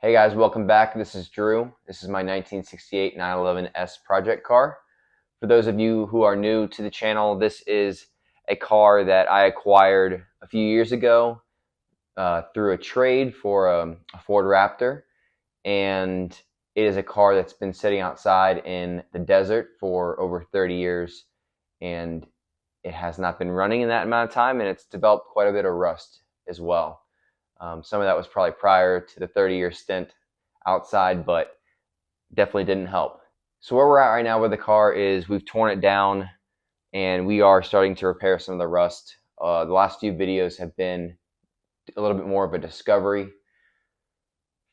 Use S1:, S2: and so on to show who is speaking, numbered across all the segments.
S1: Hey guys, welcome back. This is Drew. This is my 1968 911S project car. For those of you who are new to the channel, this is a car that I acquired a few years ago through a trade for a Ford Raptor. And it is a car that's been sitting outside in the desert for over 30 years. And it has not been running in that amount of time, and it's developed quite a bit of rust as well. Some of that was probably prior to the 30-year stint outside, but definitely didn't help. So where we're at right now with the car is we've torn it down and we are starting to repair some of the rust. The last few videos have been a little bit more of a discovery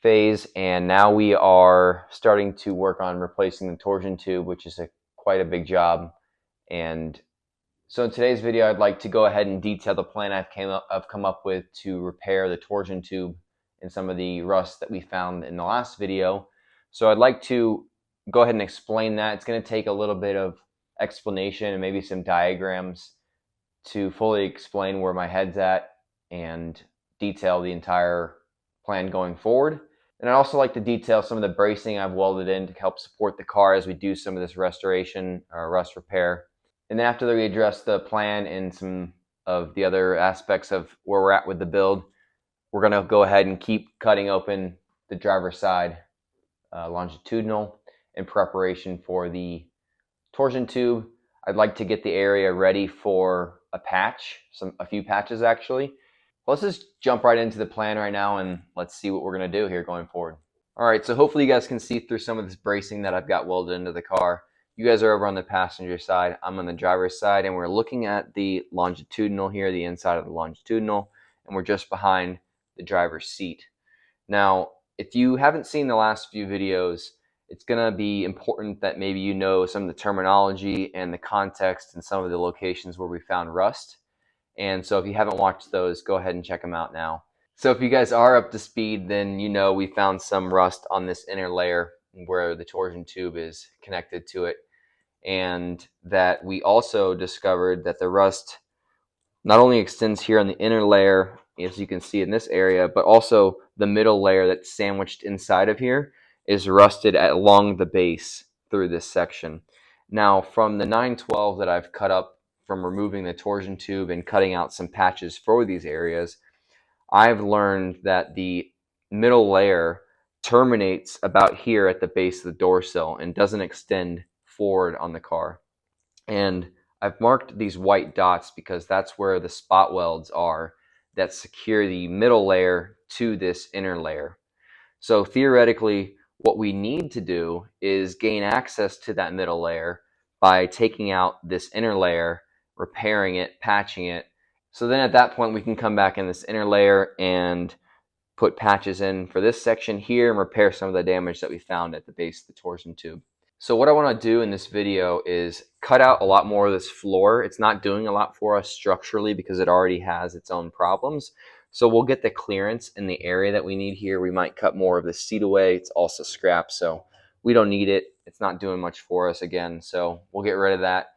S1: phase, and now we are starting to work on replacing the torsion tube, which is quite a big job. And so in today's video, I'd like to go ahead and detail the plan I've come up with to repair the torsion tube and some of the rust that we found in the last video. So I'd like to go ahead and explain that. It's going to take a little bit of explanation and maybe some diagrams to fully explain where my head's at and detail the entire plan going forward. And I'd also like to detail some of the bracing I've welded in to help support the car as we do some of this restoration or rust repair. And then after we address the plan and some of the other aspects of where we're at with the build, we're going to go ahead and keep cutting open the driver's side longitudinal in preparation for the torsion tube. I'd like to get the area ready for a patch, a few patches actually. Let's just jump right into the plan right now and let's see what we're going to do here going forward. All right, so hopefully you guys can see through some of this bracing that I've got welded into the car. You guys are over on the passenger side, I'm on the driver's side, and we're looking at the longitudinal here, the inside of the longitudinal, and we're just behind the driver's seat. Now, if you haven't seen the last few videos, it's going to be important that maybe you know some of the terminology and the context and some of the locations where we found rust. And so if you haven't watched those, go ahead and check them out now. So if you guys are up to speed, then you know we found some rust on this inner layer where the torsion tube is connected to it. And that we also discovered that the rust not only extends here on the inner layer, as you can see in this area, but also the middle layer that's sandwiched inside of here is rusted along the base through this section. Now, from the 912 that I've cut up from removing the torsion tube and cutting out some patches for these areas, I've learned that the middle layer terminates about here at the base of the door sill and doesn't extend forward on the car. And I've marked these white dots because that's where the spot welds are that secure the middle layer to this inner layer. So theoretically, what we need to do is gain access to that middle layer by taking out this inner layer, repairing it, patching it. So then at that point, we can come back in this inner layer and put patches in for this section here and repair some of the damage that we found at the base of the torsion tube. So what I want to do in this video is cut out a lot more of this floor. It's not doing a lot for us structurally because it already has its own problems. So we'll get the clearance in the area that we need here. We might cut more of the seat away. It's also scrap, so we don't need it. It's not doing much for us again, so we'll get rid of that.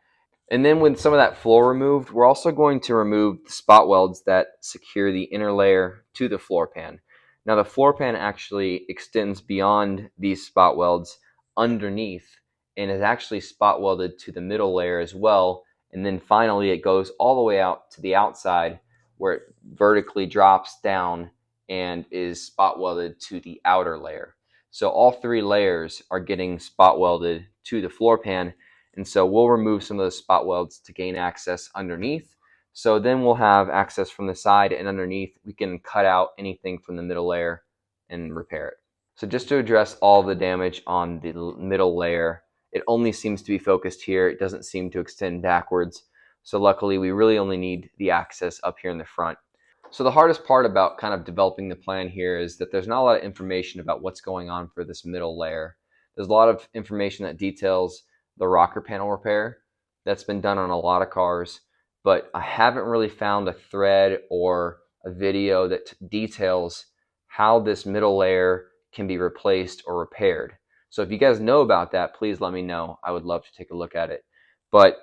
S1: And then with some of that floor removed, we're also going to remove the spot welds that secure the inner layer to the floor pan. Now the floor pan actually extends beyond these spot welds underneath and is actually spot welded to the middle layer as well. And then finally it goes all the way out to the outside where it vertically drops down and is spot welded to the outer layer. So all three layers are getting spot welded to the floor pan. And so we'll remove some of those spot welds to gain access underneath. So then we'll have access from the side and underneath. We can cut out anything from the middle layer and repair it. So just to address all the damage on the middle layer, it only seems to be focused here. It doesn't seem to extend backwards. So luckily, we really only need the access up here in the front. So the hardest part about kind of developing the plan here is that there's not a lot of information about what's going on for this middle layer. There's a lot of information that details the rocker panel repair. That's been done on a lot of cars, but I haven't really found a thread or a video that details how this middle layer can be replaced or repaired. So if you guys know about that, please let me know. I would love to take a look at it. But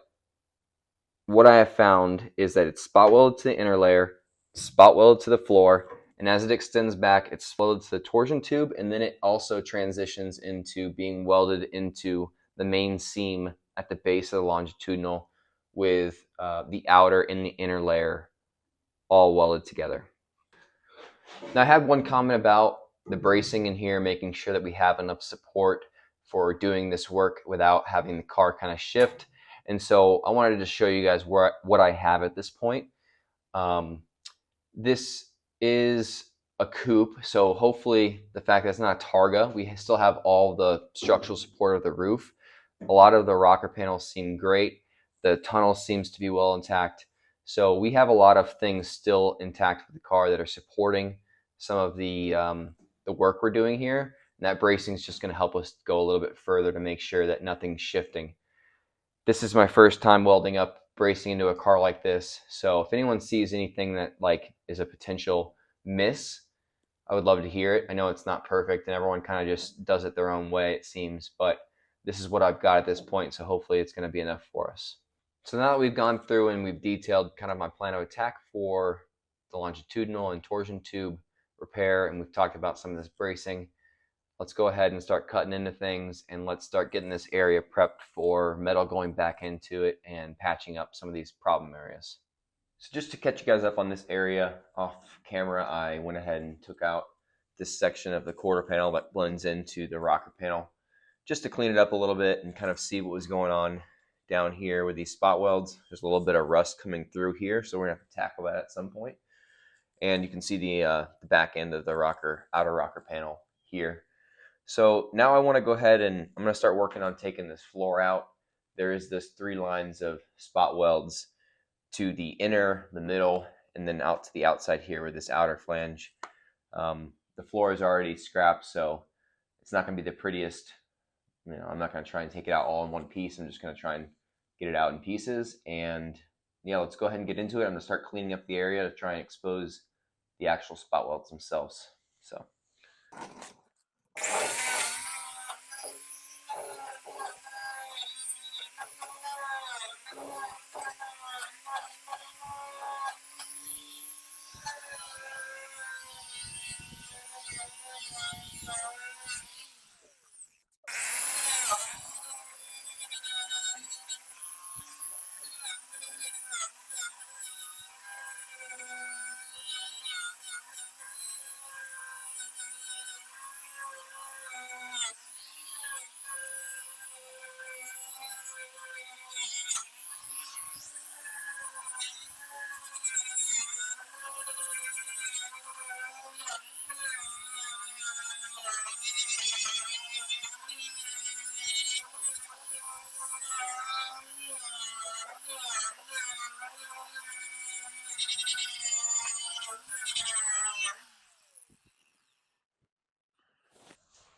S1: what I have found is that it's spot welded to the inner layer, spot welded to the floor, And as it extends back, it's welded to the torsion tube, and then it also transitions into being welded into the main seam at the base of the longitudinal with the outer and the inner layer all welded together. Now I have one comment about the bracing in here, making sure that we have enough support for doing this work without having the car kind of shift. And so I wanted to show you guys what I have at this point. This is a coupe, so hopefully the fact that it's not a Targa, we still have all the structural support of the roof. A lot of the rocker panels seem great. The tunnel seems to be well intact. So we have a lot of things still intact with the car that are supporting some of the work we're doing here. And that bracing is just going to help us go a little bit further to make sure that nothing's shifting. This is my first time welding up bracing into a car like this. So if anyone sees anything that is a potential miss, I would love to hear it. I know it's not perfect and everyone kind of just does it their own way, it seems, but this is what I've got at this point. So hopefully it's going to be enough for us. So now that we've gone through and we've detailed kind of my plan of attack for the longitudinal and torsion tube repair, and we've talked about some of this bracing, let's go ahead and start cutting into things, and let's start getting this area prepped for metal going back into it and patching up some of these problem areas. So just to catch you guys up on this area off camera, I went ahead and took out this section of the quarter panel that blends into the rocker panel just to clean it up a little bit and kind of see what was going on down here with these spot welds. There's a little bit of rust coming through here, so we're gonna have to tackle that at some point. And you can see the back end of the outer rocker panel here. So now I want to go ahead and I'm going to start working on taking this floor out. There is this 3 lines of spot welds to the inner, the middle, and then out to the outside here with this outer flange. The floor is already scrapped, so it's not going to be the prettiest. I'm not going to try and take it out all in one piece. I'm just going to try and get it out in pieces. And yeah, let's go ahead and get into it. I'm going to start cleaning up the area to try and expose the actual spot welds themselves. So.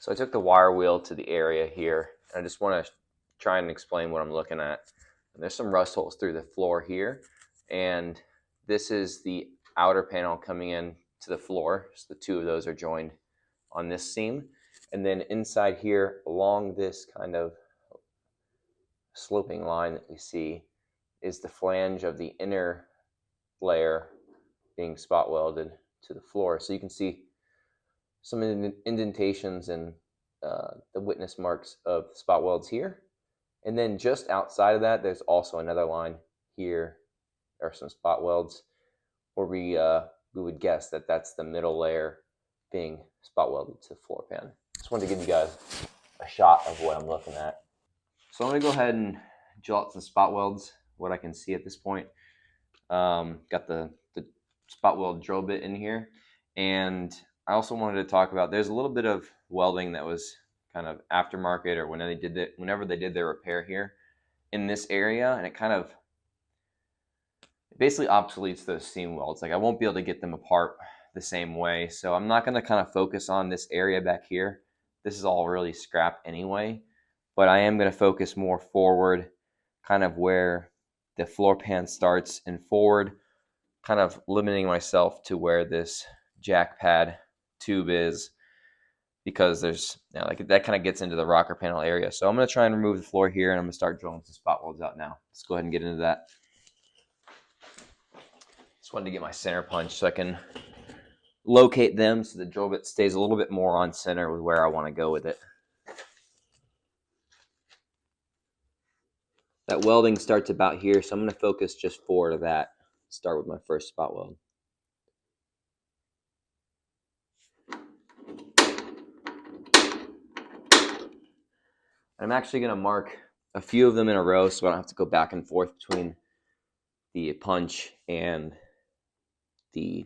S1: So I took the wire wheel to the area here. I just want to try and explain what I'm looking at. And there's some rust holes through the floor here. And this is the outer panel coming in to the floor. So the 2 of those are joined on this seam. And then inside here, along this kind of sloping line that we see, is the flange of the inner layer being spot welded to the floor. So you can see some indentations and the witness marks of spot welds here. And then just outside of that, there's also another line here. There are some spot welds where we would guess that that's the middle layer being spot welded to the floor pan. Just wanted to give you guys a shot of what I'm looking at. So I'm going to go ahead and drill out some spot welds, what I can see at this point. Got the spot weld drill bit in here. And I also wanted to talk about, there's a little bit of welding that was kind of aftermarket or whenever they did their repair here in this area, and it basically obsoletes those seam welds. I won't be able to get them apart the same way. So I'm not going to kind of focus on this area back here. This is all really scrap anyway, but I am going to focus more forward, kind of where the floor pan starts and forward, kind of limiting myself to where this jack pad tube is, because there's that kind of gets into the rocker panel area. So I'm going to try and remove the floor here, and I'm going to start drilling some spot welds out now. Let's go ahead and get into that. Just wanted to get my center punch so I can locate them so the drill bit stays a little bit more on center with where I want to go with it. That welding starts about here, so I'm going to focus just forward of that. Start with my first spot weld. I'm actually going to mark a few of them in a row so I don't have to go back and forth between the punch and the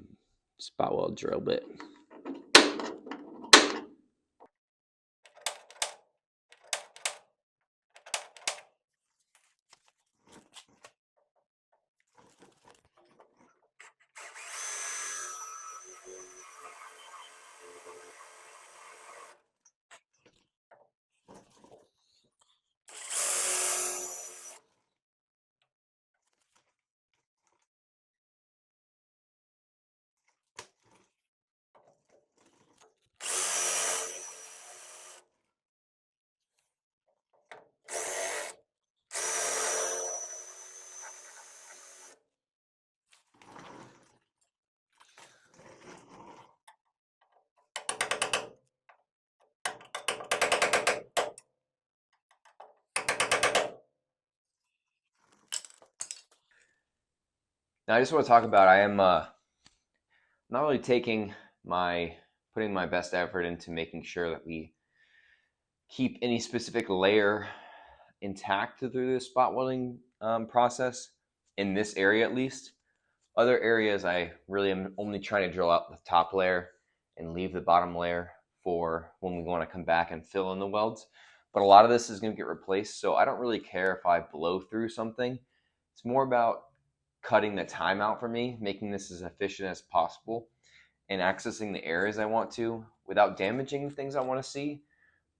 S1: spot weld drill bit. Now I just want to talk about I am not really putting my best effort into making sure that we keep any specific layer intact through the spot welding process in this area at least. Other areas I really am only trying to drill out the top layer and leave the bottom layer for when we want to come back and fill in the welds. But a lot of this is going to get replaced, so I don't really care if I blow through something. It's more about cutting the time out for me, making this as efficient as possible, and accessing the areas I want to without damaging things I want to see,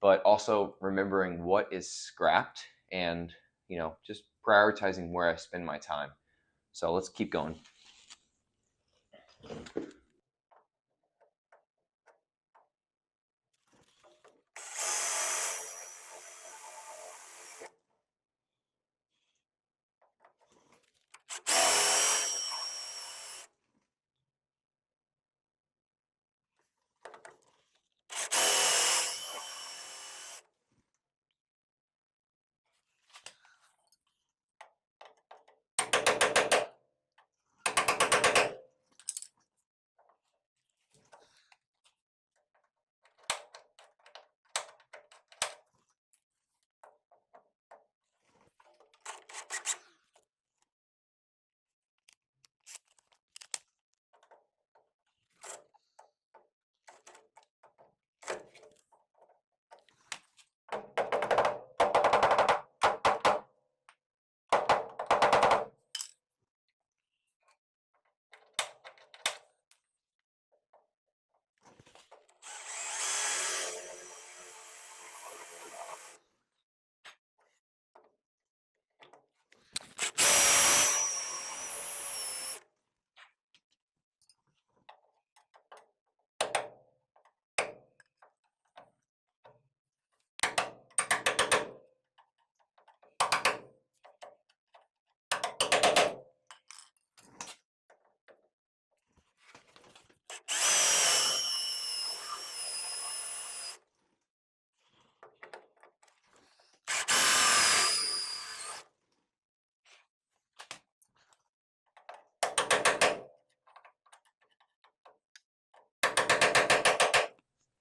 S1: but also remembering what is scrapped and, just prioritizing where I spend my time. So let's keep going.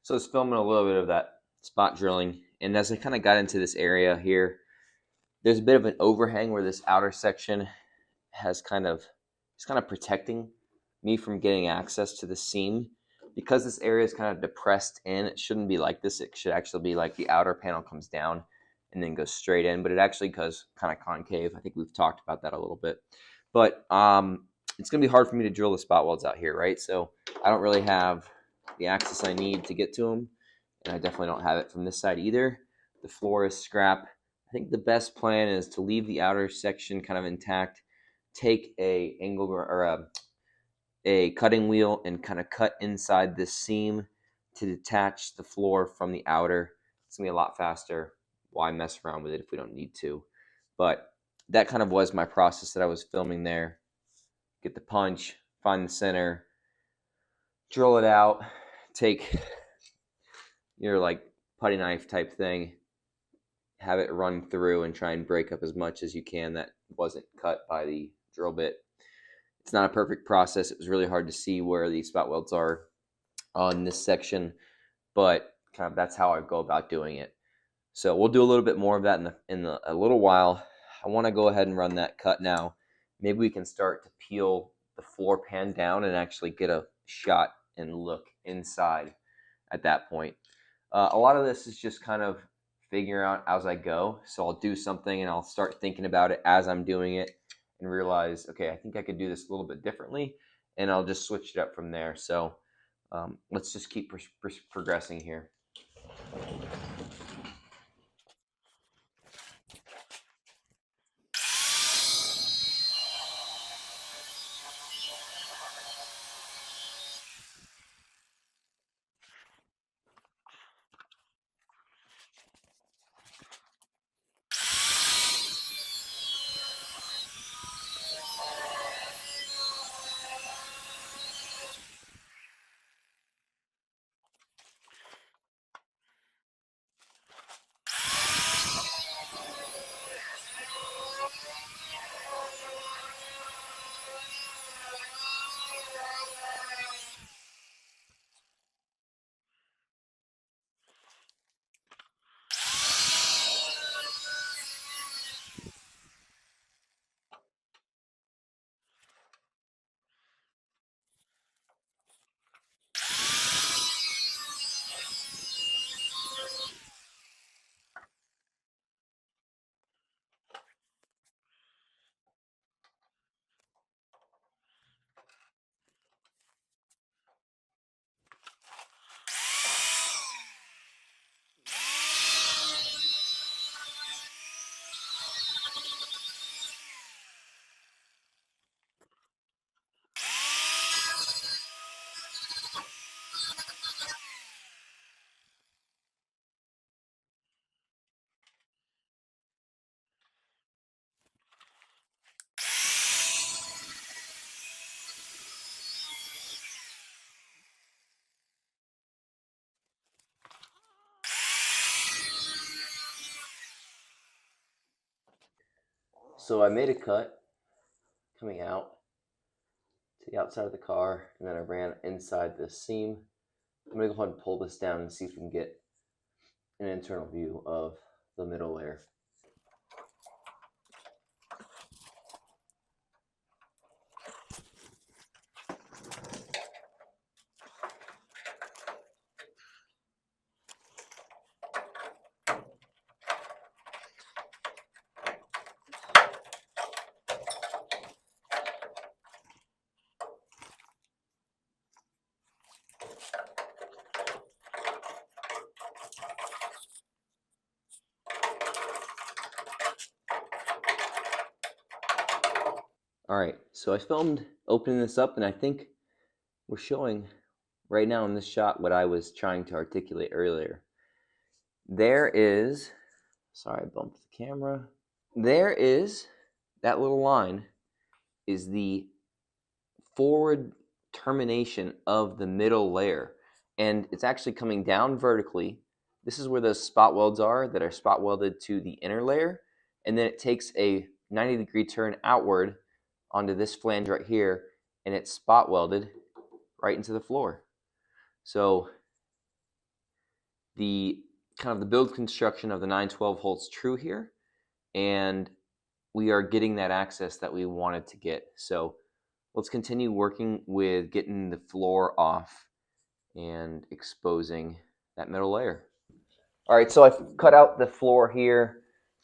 S1: So it's filming a little bit of that spot drilling. And as I kind of got into this area here, there's a bit of an overhang where this outer section it's kind of protecting me from getting access to the seam. Because this area is kind of depressed in, it shouldn't be like this. It should actually be like the outer panel comes down and then goes straight in, but it actually goes kind of concave. I think we've talked about that a little bit. But it's going to be hard for me to drill the spot welds out here, right? So I don't really have the access I need to get to them, and I definitely don't have it from this side either. The floor is scrap. I think the best plan is to leave the outer section kind of intact, take a angle or a cutting wheel and kind of cut inside this seam to detach the floor from the outer. It's gonna be a lot faster. Why mess around with it if we don't need to? But that kind of was my process that I was filming there. Get the punch, find the center, drill it out, take your like putty knife type thing, have it run through and try and break up as much as you can that wasn't cut by the drill bit. It's not a perfect process. It was really hard to see where the spot welds are on this section, but kind of that's how I go about doing it. So we'll do a little bit more of that in a little while. I want to go ahead and run that cut now. Maybe we can start to peel the floor pan down and actually get a shot and look inside at that point. A lot of this is just kind of figuring out as I go. So I'll do something and I'll start thinking about it as I'm doing it and realize, okay, I think I could do this a little bit differently, and I'll just switch it up from there. So let's just keep progressing here. So I made a cut coming out to the outside of the car, and then I ran inside the seam. I'm going to go ahead and pull this down and see if we can get an internal view of the middle layer. All right, so I filmed opening this up, and I think we're showing right now in this shot what I was trying to articulate earlier. There is, sorry, I bumped the camera. There is, that little line is the forward termination of the middle layer, and it's actually coming down vertically. This is where those spot welds are that are spot welded to the inner layer, and then it takes a 90-degree turn outward onto this flange right here, and it's spot welded right into the floor. So the kind of the build construction of the 912 holds true here, and we are getting that access that we wanted to get. So let's continue working with getting the floor off and exposing that middle layer. All right, so I've cut out the floor here.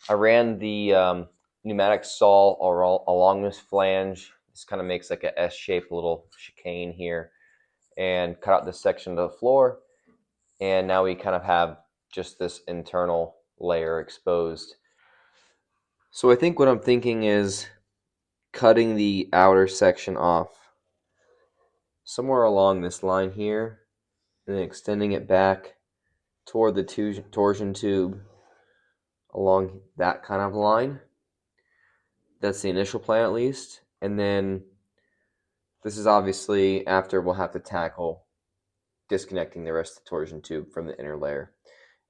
S1: I ran the pneumatic saw along this flange. This kind of makes like a S-shaped little chicane here, and cut out this section of the floor. And now we kind of have just this internal layer exposed. So I think what I'm thinking is cutting the outer section off somewhere along this line here, and then extending it back toward the torsion tube along that kind of line. That's the initial plan, at least. And then this is obviously after we'll have to tackle disconnecting the rest of the torsion tube from the inner layer.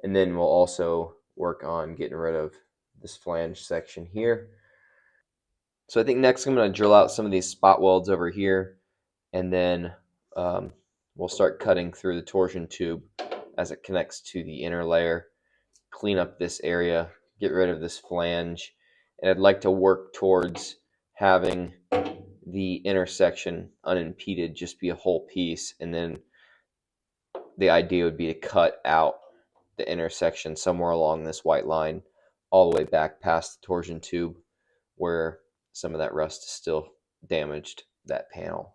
S1: And then we'll also work on getting rid of this flange section here. So I think next I'm going to drill out some of these spot welds over here, and then we'll start cutting through the torsion tube as it connects to the inner layer, clean up this area, get rid of this flange, and I'd like to work towards having the intersection unimpeded, just be a whole piece, and then the idea would be to cut out the intersection somewhere along this white line all the way back past the torsion tube where some of that rust is still damaged that panel.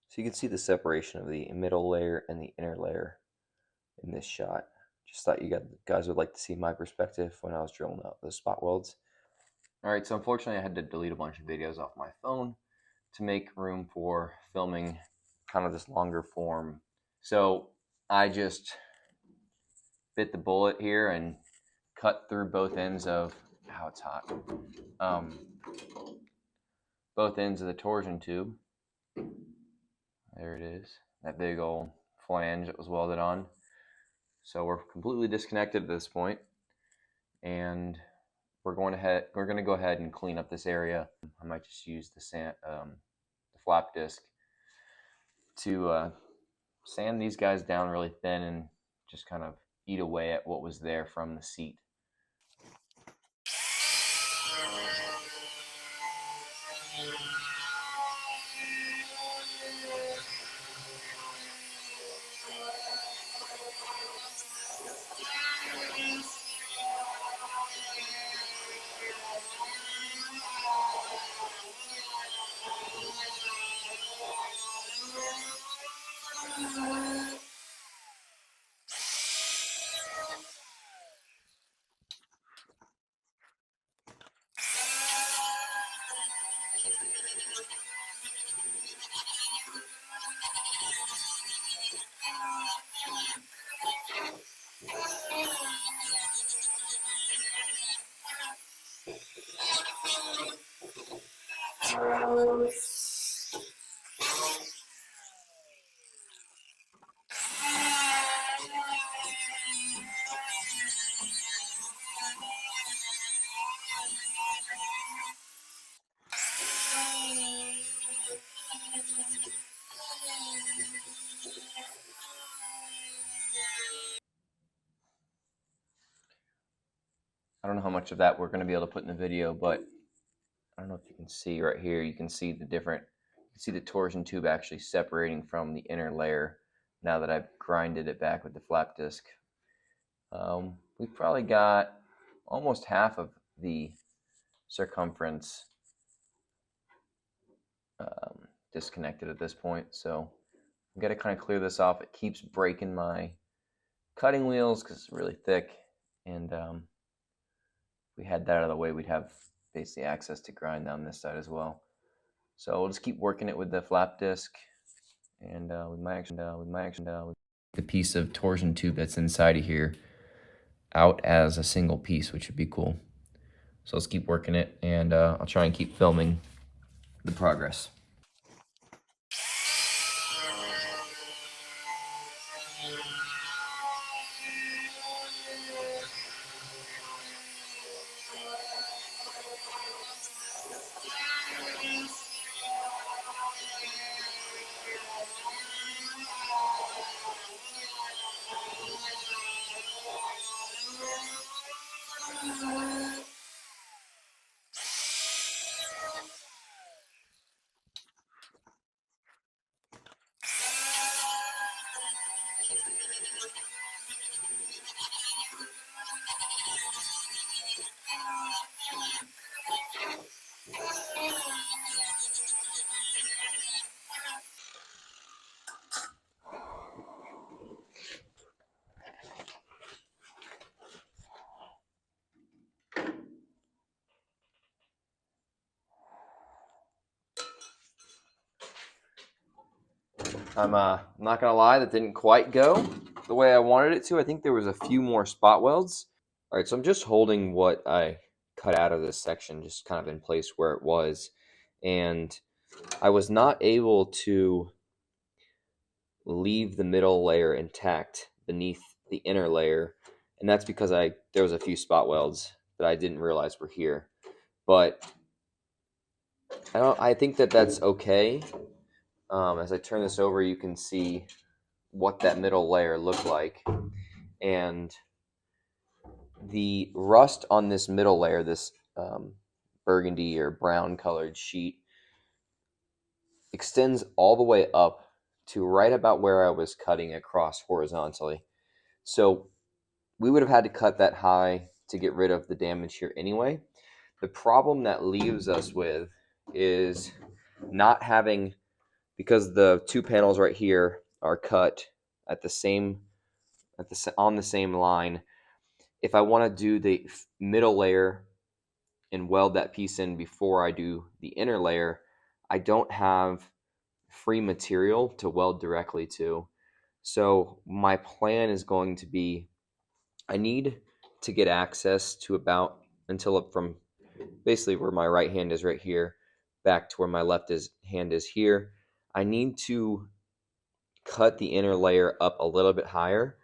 S1: So you can see the separation of the middle layer and the inner layer in this shot. Just thought you guys would like to see my perspective when I was drilling out those spot welds. Alright, so unfortunately I had to delete a bunch of videos off my phone to make room for filming kind of this longer form. So I just bit the bullet here and cut through both ends of, ow, it's hot, both ends of the torsion tube. There it is, that big old flange that was welded on. So we're completely disconnected at this point, and we're going to go ahead and clean up this area. I might just use the flap disc to sand these guys down really thin and just kind of eat away at what was there from the seat. I don't know how much of that we're going to be able to put in the video, but I don't know if you can see right here, you can see the torsion tube actually separating from the inner layer now that I've grinded it back with the flap disc. We've probably got almost half of the circumference disconnected at this point, so I've got to kind of clear this off. It keeps breaking my cutting wheels because it's really thick, and if we had that out of the way, we'd have basically access to grind down this side as well. So we'll just keep working it with the flap disc, and we might actually the piece of torsion tube that's inside of here out as a single piece, which would be cool. So let's keep working it, and I'll try and keep filming the progress. I'm not gonna lie, that didn't quite go the way I wanted it to. I think there was a few more spot welds. All right, so I'm just holding what I cut out of this section just kind of in place where it was, and I was not able to leave the middle layer intact beneath the inner layer, and that's because there was a few spot welds that I didn't realize were here. But I think that that's okay. As I turn this over, you can see what that middle layer looked like, and the rust on this middle layer, this burgundy or brown colored sheet, extends all the way up to right about where I was cutting across horizontally. So we would have had to cut that high to get rid of the damage here anyway. The problem that leaves us with is not having, because the two panels right here are cut at the same on the same line. If I want to do the middle layer and weld that piece in before I do the inner layer, I don't have free material to weld directly to. So my plan is going to be, I need to get access to about until up from basically where my right hand is right here back to where my hand is here. I need to cut the inner layer up a little bit higher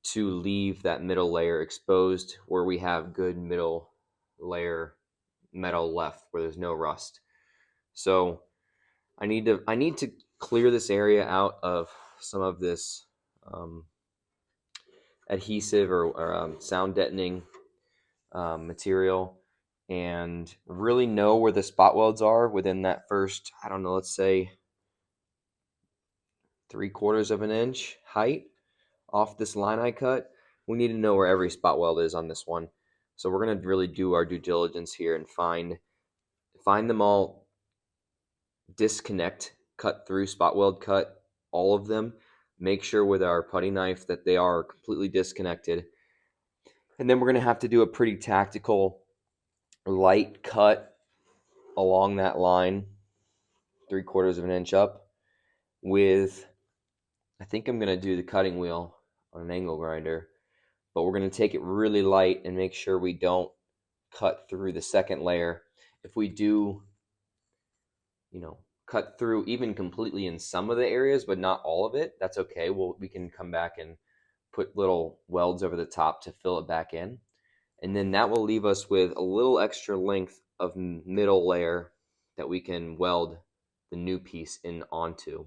S1: to leave that middle layer exposed where we have good middle layer metal left where there's no rust. So I need to clear this area out of some of this adhesive or sound deadening material, and really know where the spot welds are within that first, I don't know, let's say 3/4 of an inch height off this line I cut. We need to know where every spot weld is on this one. So we're going to really do our due diligence here and find them all, disconnect, cut through, spot weld cut all of them, make sure with our putty knife that they are completely disconnected. And then we're going to have to do a pretty tactical light cut along that line, 3/4 of an inch up, with, I think I'm going to do the cutting wheel on an angle grinder, but we're going to take it really light and make sure we don't cut through the second layer. If we do, cut through even completely in some of the areas, but not all of it, that's okay. We can come back and put little welds over the top to fill it back in. And then that will leave us with a little extra length of middle layer that we can weld the new piece in onto.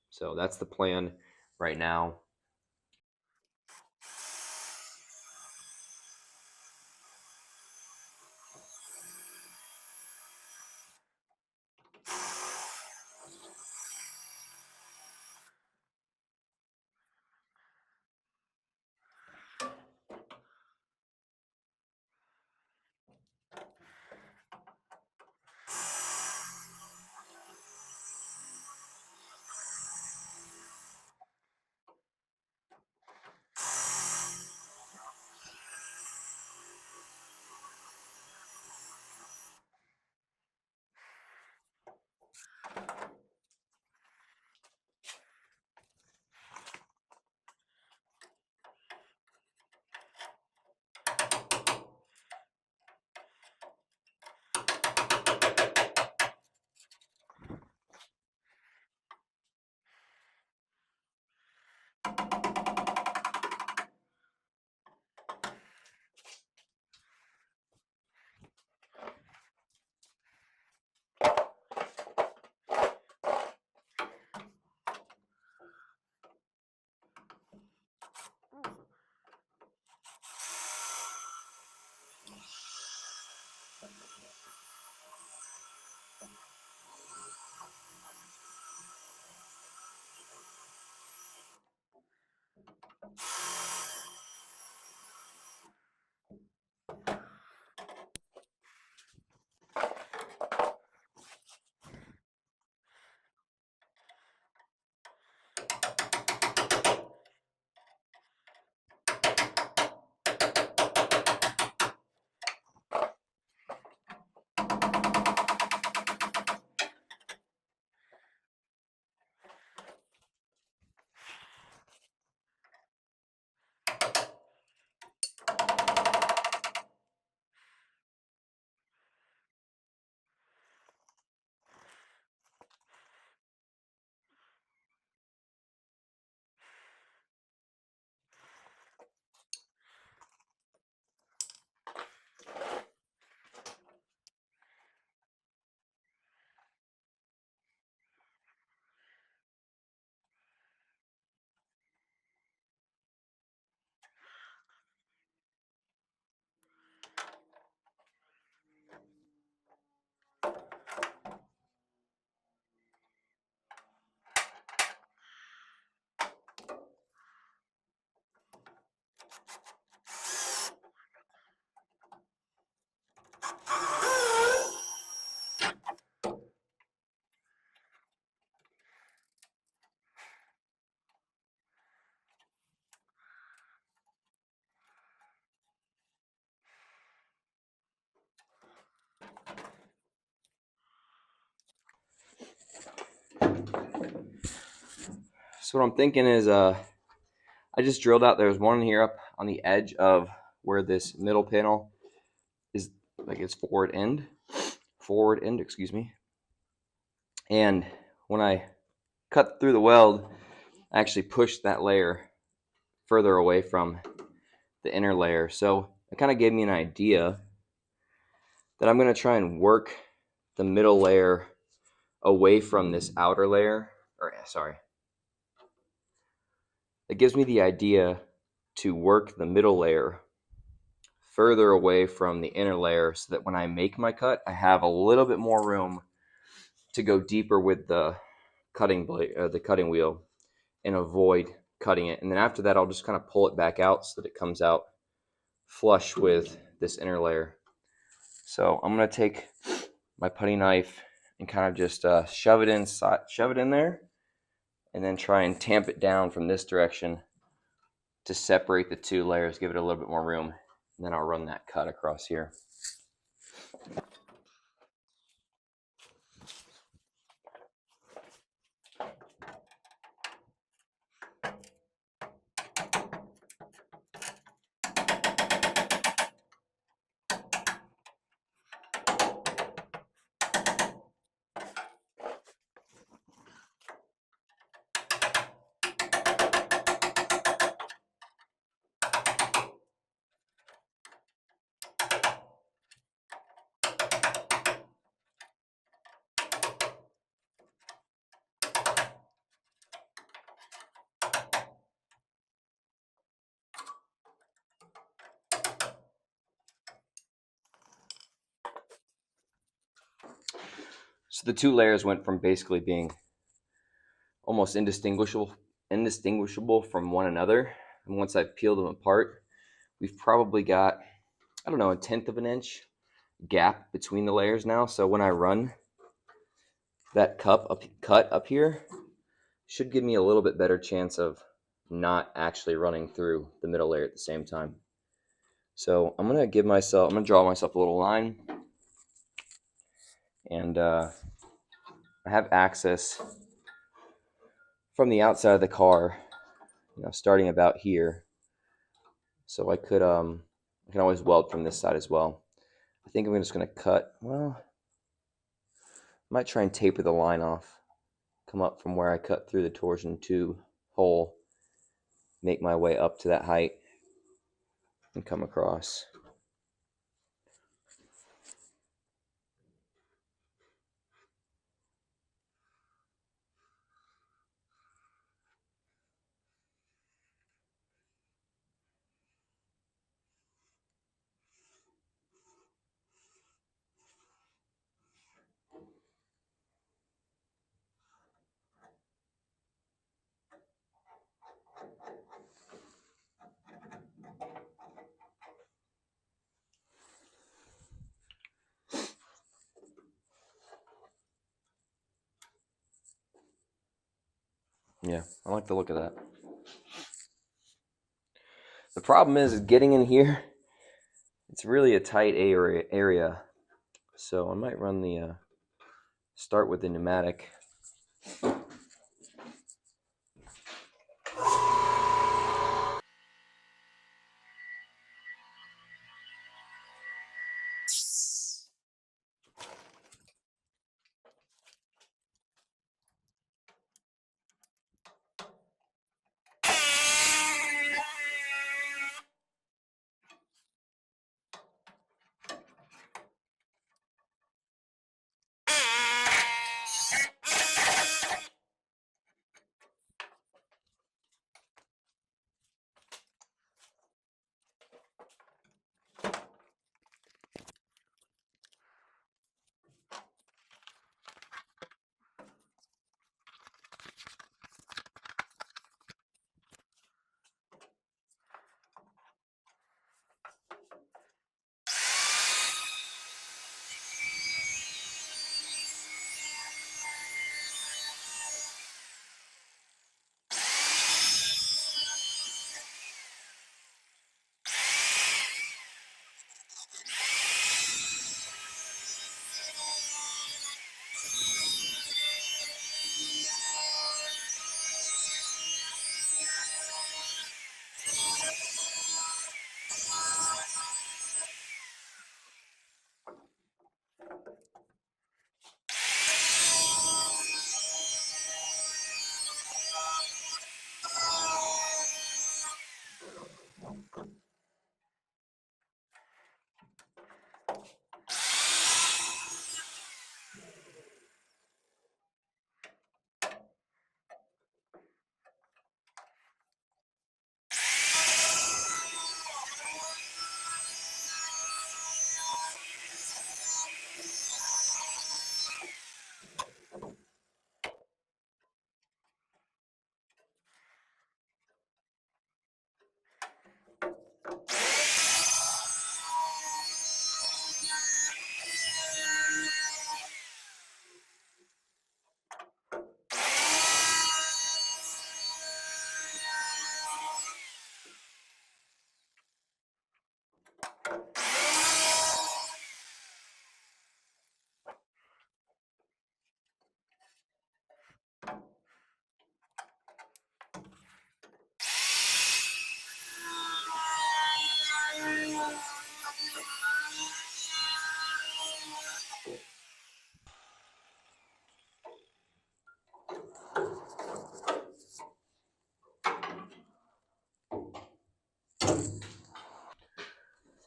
S1: So that's the plan right now. So what I'm thinking is I just drilled out, there's one here up on the edge of where this middle panel is, like its forward end, excuse me. And when I cut through the weld, I actually pushed that layer further away from the inner layer. So it kind of gave me an idea that I'm going to try and work the middle layer away from this outer layer, or sorry. It gives me the idea to work the middle layer further away from the inner layer so that when I make my cut, I have a little bit more room to go deeper with the cutting blade, the cutting wheel, and avoid cutting it. And then after that, I'll just kind of pull it back out so that it comes out flush with this inner layer. So I'm going to take my putty knife and kind of just shove it in there, and then try and tamp it down from this direction to separate the two layers, give it a little bit more room, and then I'll run that cut across here. So the two layers went from basically being almost indistinguishable from one another. And once I peeled them apart, we've probably got, I don't know, 1/10 of an inch gap between the layers now. So when I run that cut up here, should give me a little bit better chance of not actually running through the middle layer at the same time. So I'm gonna draw myself a little line, and I have access from the outside of the car, starting about here. So I can always weld from this side as well. I think I'm just gonna cut. Well, I might try and taper the line off, come up from where I cut through the torsion tube hole, make my way up to that height, and come across. Yeah, I like the look of that. The problem is getting in here. It's really a tight area. So I might run start with the pneumatic.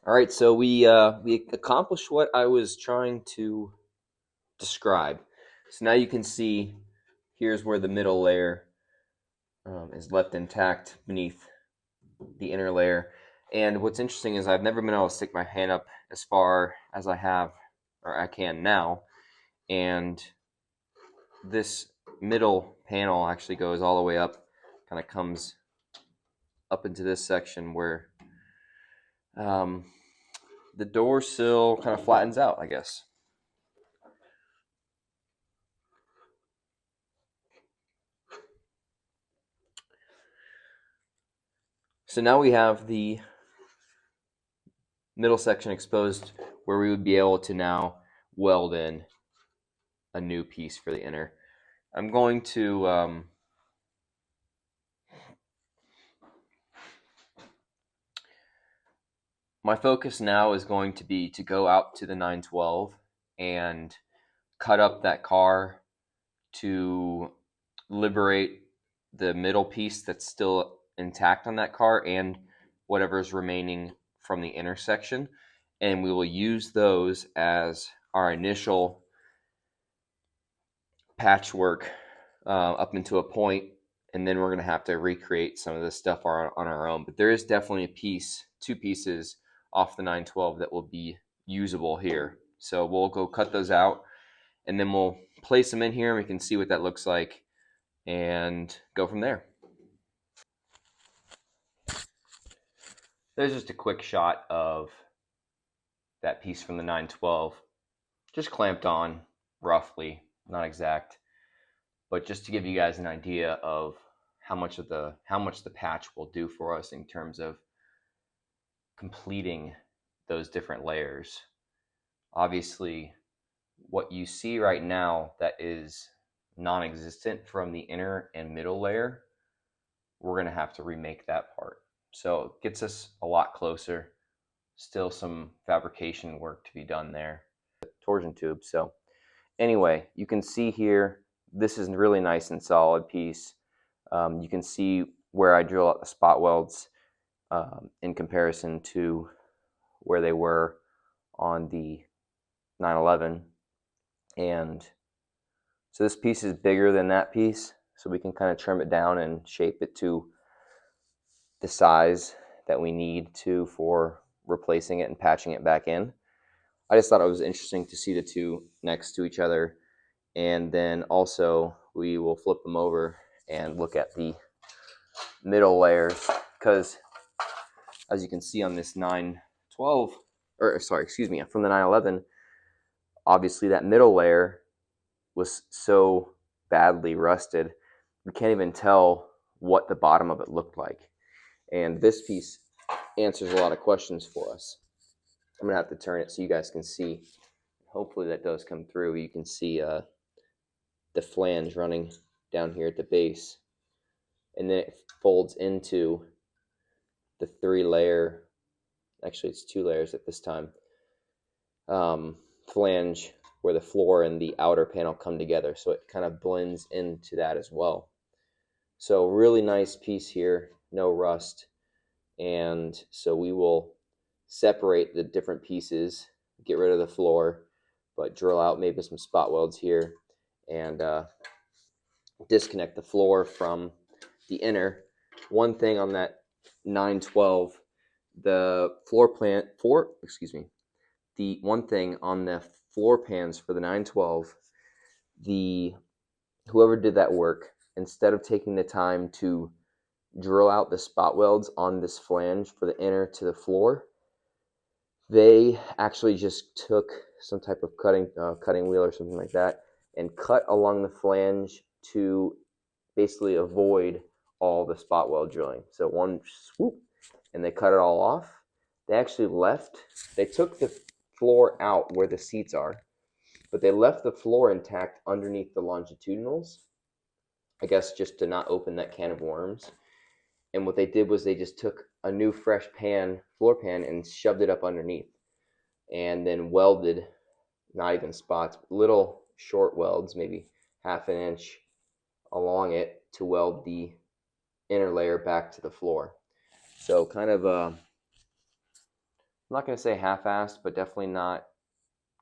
S1: All right, so we accomplished what I was trying to describe. So now you can see here's where the middle layer is left intact beneath the inner layer. And what's interesting is I've never been able to stick my hand up as far as I have, or I can now. And this middle panel actually goes all the way up, kind of comes up into this section where the door sill kind of flattens out, I guess. So now we have the middle section exposed where we would be able to now weld in a new piece for the inner. I'm going to my focus now is going to be to go out to the 912 and cut up that car to liberate the middle piece that's still intact on that car and whatever's remaining from the intersection. And we will use those as our initial patchwork up into a point, and then we're going to have to recreate some of this stuff on our own. But there is definitely a piece, two pieces off the 912 that will be usable here. So we'll go cut those out, and then we'll place them in here, and we can see what that looks like and go from there. There's just a quick shot of that piece from the 912, just clamped on roughly, not exact, but just to give you guys an idea of how much the patch will do for us in terms of completing those different layers. Obviously, what you see right now that is non-existent from the inner and middle layer, we're going to have to remake that part. So it gets us a lot closer. Still some fabrication work to be done there. Torsion tube. So anyway, you can see here, this is a really nice and solid piece. You can see where I drill out the spot welds in comparison to where they were on the 911. And so this piece is bigger than that piece, so we can kind of trim it down and shape it to the size that we need to for replacing it and patching it back in. I just thought it was interesting to see the two next to each other, and then also we will flip them over and look at the middle layers, because as you can see on this 912, or sorry, excuse me, from the 911, obviously that middle layer was so badly rusted, we can't even tell what the bottom of it looked like. And this piece answers a lot of questions for us. I'm gonna have to turn it so you guys can see. Hopefully that does come through. You can see the flange running down here at the base, and then it folds into the 3-layer, actually it's 2 layers at this time, flange where the floor and the outer panel come together, so it kind of blends into that as well. So really nice piece here, no rust. And so we will separate the different pieces, get rid of the floor, but drill out maybe some spot welds here and disconnect the floor from the inner. One thing on that 912, the the one thing on the floor pans for the 912, whoever did that work, instead of taking the time to drill out the spot welds on this flange for the inner to the floor, they actually just took some type of cutting wheel or something like that and cut along the flange to basically avoid all the spot weld drilling. So one swoop, and they cut it all off. They took the floor out where the seats are, but they left the floor intact underneath the longitudinals, I guess just to not open that can of worms. And what they did was they just took a new fresh floor pan, and shoved it up underneath, and then welded, not even spots, little short welds, maybe half an inch along it, to weld the inner layer back to the floor. So kind of a I'm not going to say half-assed, but definitely not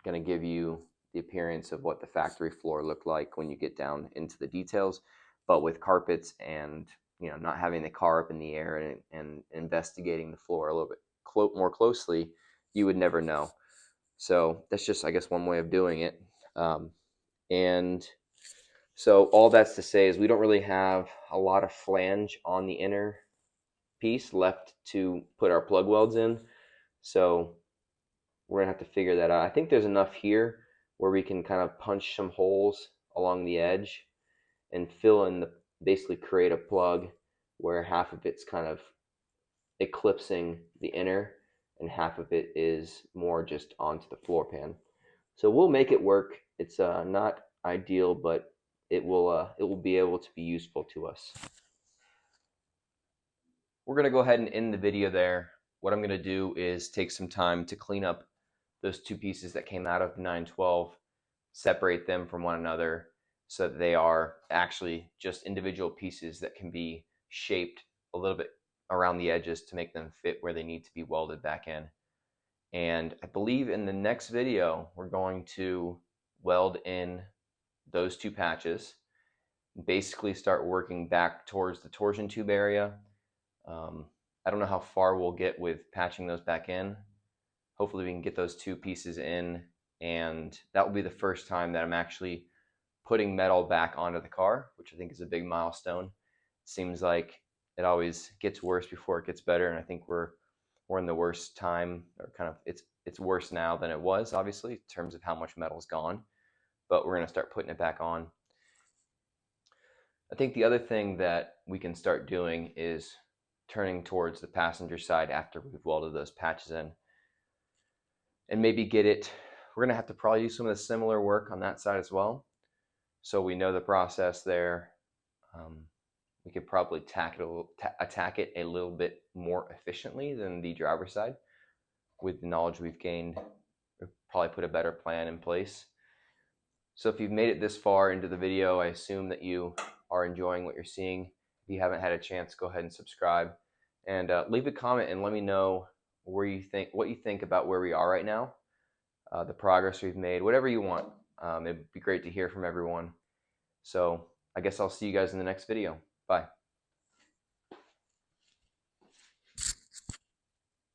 S1: going to give you the appearance of what the factory floor looked like when you get down into the details. But with carpets and not having the car up in the air and investigating the floor a little bit more closely, you would never know. So that's just, I guess, one way of doing it. And so all that's to say is we don't really have a lot of flange on the inner piece left to put our plug welds in. So we're gonna have to figure that out. I think there's enough here where we can kind of punch some holes along the edge and fill in basically create a plug where half of it's kind of eclipsing the inner and half of it is more just onto the floor pan. So we'll make it work. It's not ideal, but it will be able to be useful to us. We're going to go ahead and end the video there. What I'm going to do is take some time to clean up those two pieces that came out of 912, separate them from one another so that they are actually just individual pieces that can be shaped a little bit around the edges to make them fit where they need to be welded back in. And I believe in the next video, we're going to weld in those two patches, basically start working back towards the torsion tube area. I don't know how far we'll get with patching those back in. Hopefully we can get those two pieces in, and that will be the first time that I'm actually putting metal back onto the car, which I think is a big milestone. It seems like it always gets worse before it gets better, and I think we're in the worst time, or kind of it's worse now than it was, obviously, in terms of how much metal's gone, but we're going to start putting it back on. I think the other thing that we can start doing is turning towards the passenger side after we've welded those patches in, and maybe we're going to have to probably do some of the similar work on that side as well, so we know the process there. We could probably attack it a little bit more efficiently than the driver's side. With the knowledge we've gained, we'll probably put a better plan in place. So if you've made it this far into the video, I assume that you are enjoying what you're seeing. If you haven't had a chance, go ahead and subscribe, and leave a comment and let me know what you think about where we are right now, the progress we've made, whatever you want. It'd be great to hear from everyone. So I guess I'll see you guys in the next video. Bye.